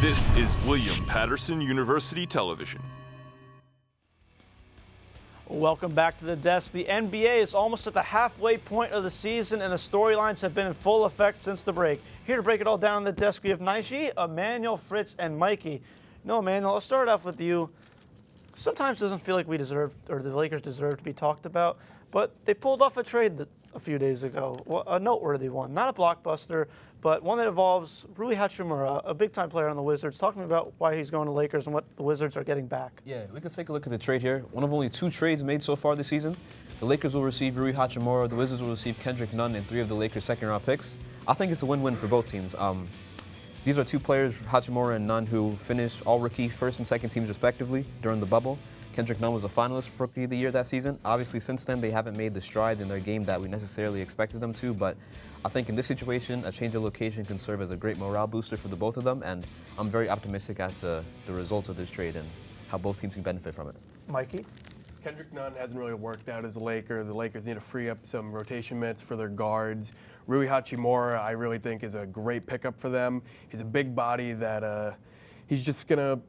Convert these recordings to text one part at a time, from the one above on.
This is William Patterson University Television. Welcome back to the desk. The NBA is almost at the halfway point of the season, and the storylines have been in full effect since the break. Here to break it all down on the desk, we have Nijee, Emanuel, Phritz, and Mikey. No, Emanuel, I'll start off with you. Sometimes it doesn't feel like we deserve, or the Lakers deserve to be talked about, but they pulled off a trade a few days ago, a noteworthy one. Not a blockbuster, but one that involves Rui Hachimura, a big-time player on the Wizards. Talk to me about why he's going to Lakers and what the Wizards are getting back. Yeah, we can take a look at the trade here. One of only 2 trades made so far this season. The Lakers will receive Rui Hachimura, the Wizards will receive Kendrick Nunn and 3 of the Lakers' second-round picks. I think it's a win-win for both teams. These are 2 players, Hachimura and Nunn, who finished all-rookie first and second teams respectively during the bubble. Kendrick Nunn was a finalist for Rookie of the Year that season. Obviously, since then, they haven't made the stride in their game that we necessarily expected them to, but I think in this situation, a change of location can serve as a great morale booster for the both of them, and I'm very optimistic as to the results of this trade and how both teams can benefit from it. Mikey? Kendrick Nunn hasn't really worked out as a Laker. The Lakers need to free up some rotation minutes for their guards. Rui Hachimura, I really think, is a great pickup for them. He's a big body that he's going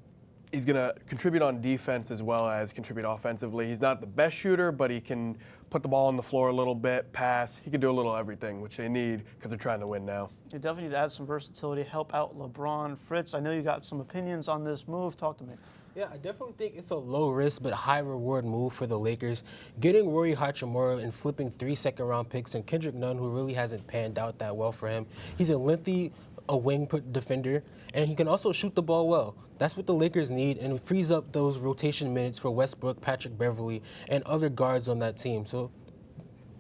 to contribute on defense as well as contribute offensively. He's not the best shooter, but he can put the ball on the floor a little bit, pass. He can do a little everything, which they need because they're trying to win now. You definitely need to add some versatility, help out LeBron. Fritz, I know you got some opinions on this move. Talk to me. Yeah, I definitely think it's a low-risk but high-reward move for the Lakers. Getting Rui Hachimura and flipping 3 second-round picks and Kendrick Nunn, who really hasn't panned out that well for him. He's a lengthy wing defender, and he can also shoot the ball well. That's what the Lakers need, and it frees up those rotation minutes for Westbrook, Patrick Beverley, and other guards on that team. So,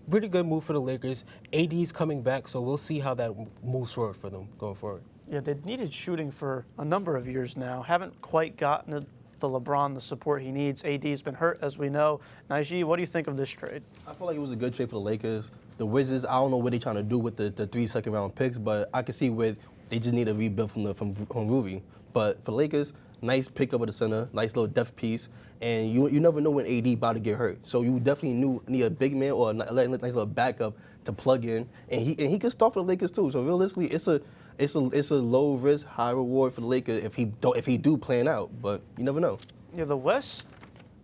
pretty good move for the Lakers. AD's coming back, so we'll see how that moves forward for them going forward. Yeah, they've needed shooting for a number of years now. Haven't quite gotten the LeBron the support he needs. AD's been hurt, as we know. Nijee, what do you think of this trade? I feel like it was a good trade for the Lakers. The Wizards, I don't know what they're trying to do with the 3 second-round picks, but I can see where they just need a rebuild from Rui. But for the Lakers, nice pickup of the center, nice little depth piece, and you never know when AD about to get hurt. So you definitely need a big man or a nice little backup to plug in, and he can start for the Lakers too. So realistically, it's a low risk, high reward for the Lakers if he do plan out. But you never know. Yeah, the West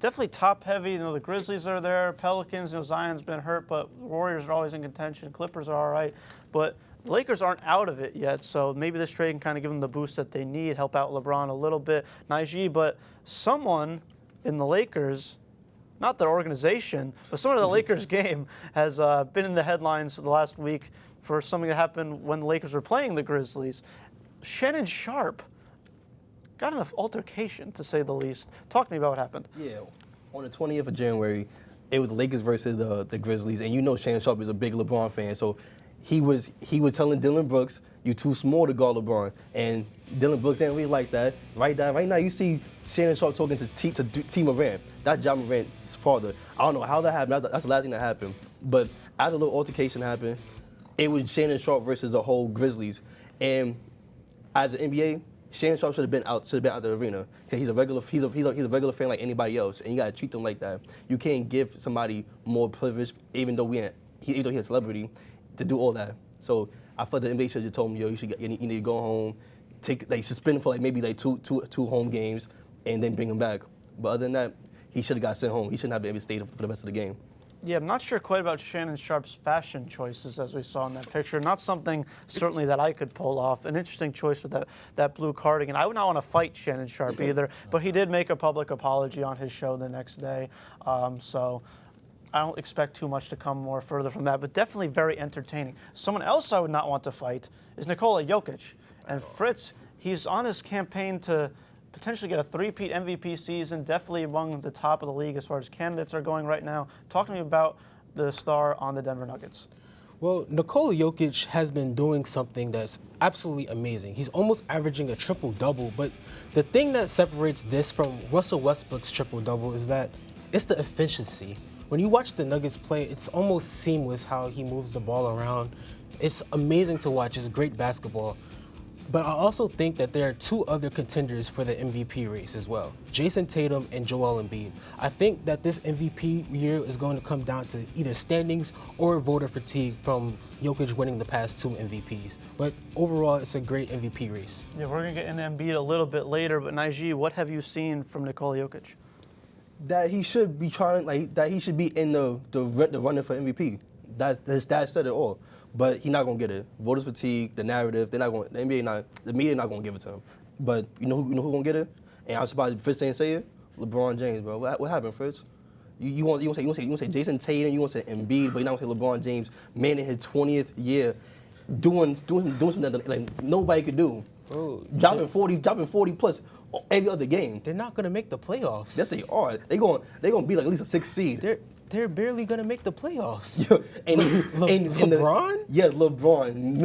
definitely top heavy. You know, the Grizzlies are there, Pelicans. You know, Zion's been hurt, but the Warriors are always in contention. Clippers are all right, but the Lakers aren't out of it yet, so maybe this trade can kind of give them the boost that they need, help out LeBron a little bit. Nijee, but someone in the Lakers, not their organization, but someone in the Lakers game has been in the headlines the last week for something that happened when the Lakers were playing the Grizzlies. Shannon Sharpe got in an altercation, to say the least. Talk to me about what happened. Yeah, on the 20th of January, it was the Lakers versus the Grizzlies, and you know Shannon Sharpe is a big LeBron fan, so he was telling Dylan Brooks, "You too small to guard LeBron," and Dylan Brooks didn't really like that. Right now, you see Shannon Sharpe talking to T. Morant. That's Ja Morant's father. I don't know how that happened. That's the last thing that happened. But as a little altercation happened, it was Shannon Sharpe versus the whole Grizzlies. And as an NBA, Shannon Sharpe should have been out the arena because he's a regular fan like anybody else, and you gotta treat them like that. You can't give somebody more privilege, even though he's a celebrity, to do all that. So I felt the NBA should have just told him, yo, you need to go home, suspend him for maybe two home games, and then bring him back. But other than that, he should have got sent home. He shouldn't have been able to stay for the rest of the game. Yeah, I'm not sure quite about Shannon Sharpe's fashion choices, as we saw in that picture. Not something certainly that I could pull off. An interesting choice with that blue cardigan. I would not want to fight Shannon Sharpe either, but he did make a public apology on his show the next day. So I don't expect too much to come more further from that, but definitely very entertaining. Someone else I would not want to fight is Nikola Jokic. And Phritz, he's on his campaign to potentially get a three-peat MVP season, definitely among the top of the league as far as candidates are going right now. Talk to me about the star on the Denver Nuggets. Well, Nikola Jokic has been doing something that's absolutely amazing. He's almost averaging a triple-double, but the thing that separates this from Russell Westbrook's triple-double is that it's the efficiency. When you watch the Nuggets play, it's almost seamless how he moves the ball around. It's amazing to watch. It's great basketball. But I also think that there are two other contenders for the MVP race as well, Jason Tatum and Joel Embiid. I think that this MVP year is going to come down to either standings or voter fatigue from Jokic winning the past 2 MVPs. But overall, it's a great MVP race. Yeah, we're going to get into Embiid a little bit later, but Nijee, what have you seen from Nikola Jokic? That he should be that he should be in the running for MVP. That said it all. But he's not gonna get it. Voters fatigue, the narrative, the media not gonna give it to him. But you know who gonna get it? And I'm surprised Phritz didn't say it. LeBron James, bro. What happened, Phritz? You want to say Jason Tatum, you want to say Embiid, but you're not gonna say LeBron James, man in his 20th year, doing something that like nobody could do. Bro, dropping 40 plus every other game. They're not gonna make the playoffs. Yes, they are. They're gonna be like at least a 6th seed. They're barely gonna make the playoffs. and LeBron? Yes, LeBron,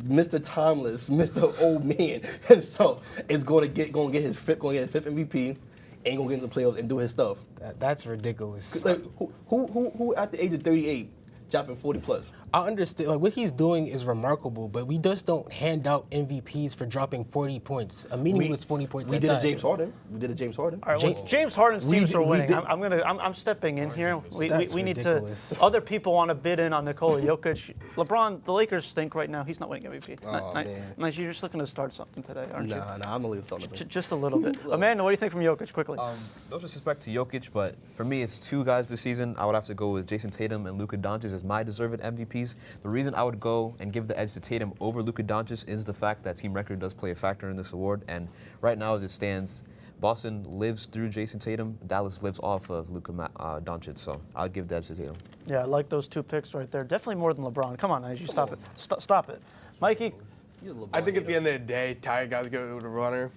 Mr. Timeless, Mr. Old Man himself is gonna get his 5th MVP, and gonna get into the playoffs and do his stuff. That's ridiculous. Like who at the age of 38 dropping 40 plus? I understand, like what he's doing is remarkable, but we just don't hand out MVPs for dropping 40 points, a meaningless 40 points. We at did that. a James Harden. All right, well, James Harden's teams are winning. did- I'm stepping in here. We need ridiculous. to. Other people want to bid in on Nikola Jokic. LeBron, the Lakers stink right now. He's not winning MVP. Oh, man. Nijee, you're just looking to start something today, aren't you? Nah, I'm gonna leave something. Just a little bit. Amanda, what do you think from Jokic? Quickly. No disrespect to Jokic, but for me, it's 2 guys this season. I would have to go with Jason Tatum and Luka Doncic as my deserved MVPs. The reason I would go and give the edge to Tatum over Luka Doncic is the fact that team record does play a factor in this award. And right now, as it stands, Boston lives through Jason Tatum. Dallas lives off of Luka Doncic. So I'll give the edge to Tatum. Yeah, I like those 2 picks right there. Definitely more than LeBron. Come on, Nijee, stop it. Stop it. Mikey. I think at the end of the day, Ty got to go to runner.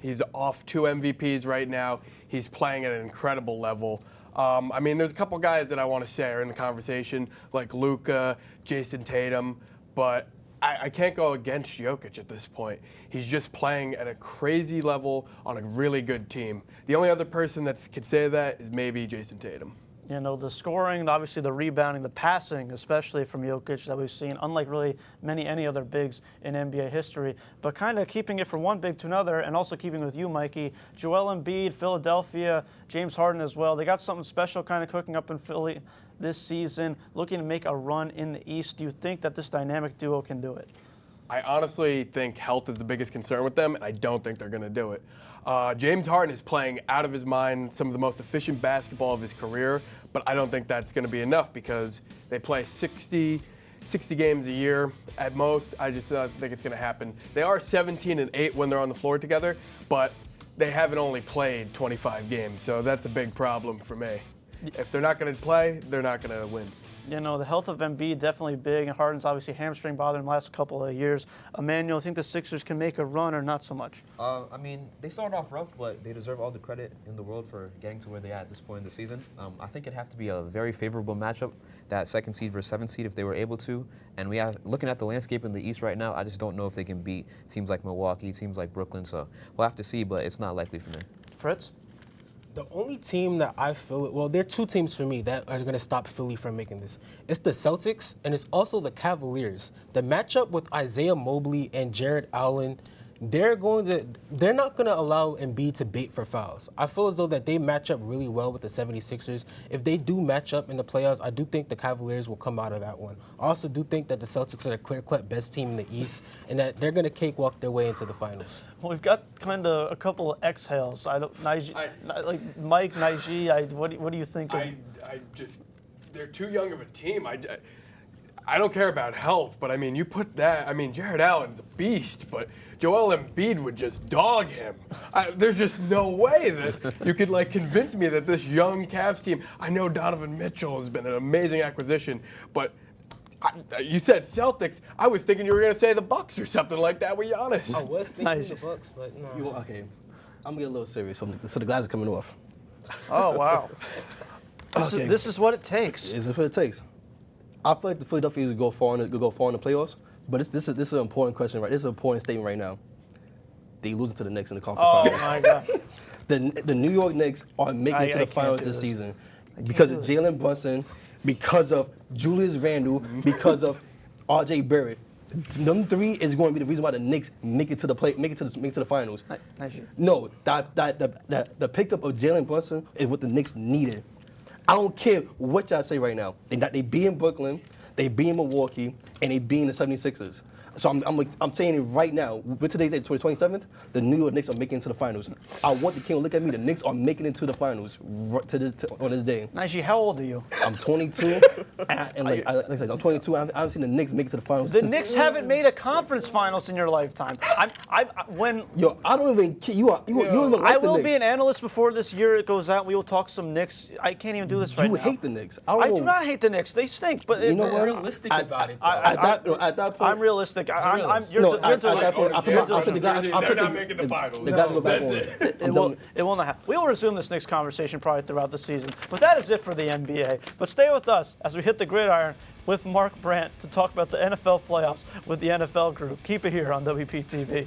He's off 2 MVPs right now. He's playing at an incredible level. I mean, there's a couple guys that I want to say are in the conversation, like Luka, Jason Tatum, but I can't go against Jokic at this point. He's just playing at a crazy level on a really good team. The only other person that could say that is maybe Jason Tatum. You know, the scoring, obviously the rebounding, the passing, especially from Jokic that we've seen, unlike really any other bigs in NBA history. But kind of keeping it from one big to another, and also keeping with you, Mikey, Joel Embiid, Philadelphia, James Harden as well. They got something special kind of cooking up in Philly this season, looking to make a run in the East. Do you think that this dynamic duo can do it? I honestly think health is the biggest concern with them, and I don't think they're going to do it. James Harden is playing out of his mind, some of the most efficient basketball of his career, but I don't think that's going to be enough because they play 60 games a year at most. I just don't think it's going to happen. They are 17-8 when they're on the floor together, but they haven't only played 25 games, so that's a big problem for me. If they're not going to play, they're not going to win. You know, the health of Embiid definitely big, and Harden's obviously hamstring bothered him the last couple of years. Emanuel, think the Sixers can make a run or not so much? I mean, they started off rough, but they deserve all the credit in the world for getting to where they are at this point in the season. I think it'd have to be a very favorable matchup, that 2nd seed versus 7th seed, if they were able to. And looking at the landscape in the East right now, I just don't know if they can beat teams like Milwaukee, teams like Brooklyn. So we'll have to see, but it's not likely for me. Fritz? The only team that I feel, well, there are 2 teams for me that are going to stop Philly from making this. It's the Celtics, and it's also the Cavaliers. The matchup with Isaiah Mobley and Jared Allen, they're not going to allow Embiid to bait for fouls. I feel as though that they match up really well with the 76ers. If they do match up in the playoffs, I do think the Cavaliers will come out of that one. I also do think that the Celtics are the clear-cut best team in the East, and that they're going to cakewalk their way into the finals. Well, we've got kind of a couple of exhales. Like Mike, Nijee, what do you think? They're too young of a team. I don't care about health, but I mean, you put that, I mean, Jared Allen's a beast, but Joel Embiid would just dog him. There's just no way that you could convince me that this young Cavs team, I know Donovan Mitchell has been an amazing acquisition, but you said Celtics. I was thinking you were going to say the Bucks or something like that with Giannis. I was thinking the Bucks, but no. Okay, I'm gonna get a little serious. So the guys are coming off. Oh, wow. Okay. This is what it takes. It's what it takes. I feel like the Philadelphia Eagles go far in the playoffs, but this is an important question, right? This is an important statement right now. They losing to the Knicks in the conference Oh, finals. my God. The New York Knicks are making it to the can't finals do this this. season because of Jalen Brunson, because of Julius Randle, because of R.J. Barrett. them three is going to be the reason why the Knicks make it to the finals. Nijee. No, the pickup of Jalen Brunson is what the Knicks needed. I don't care what y'all say right now. They be in Brooklyn, they be in Milwaukee, and they be in the 76ers. So I'm saying it right now. With today's date, 27th, the New York Knicks are making it to the finals. I want the king to look at me. The Knicks are making it to the finals on this day. Nijee, how old are you? I'm 22, and like I said, I'm 22. I haven't seen the Knicks make it to the finals. The Knicks haven't made a conference finals in your lifetime. I don't even care. You don't even like I the will Knicks. be an analyst before this year goes out. We will talk some Knicks. I can't even do this right now. You hate the Knicks. I do not hate the Knicks. They stink. But You know what? Realistic about it, though. At that point, I'm realistic. You're at that point, I put the They're not making the finals. The guys go back on. It will not happen. We will resume this Knicks conversation probably throughout the season. But that is it for the NBA. But stay with us as we hit the gridiron with Mark Brandt to talk about the NFL playoffs with the NFL group. Keep it here on WPTV.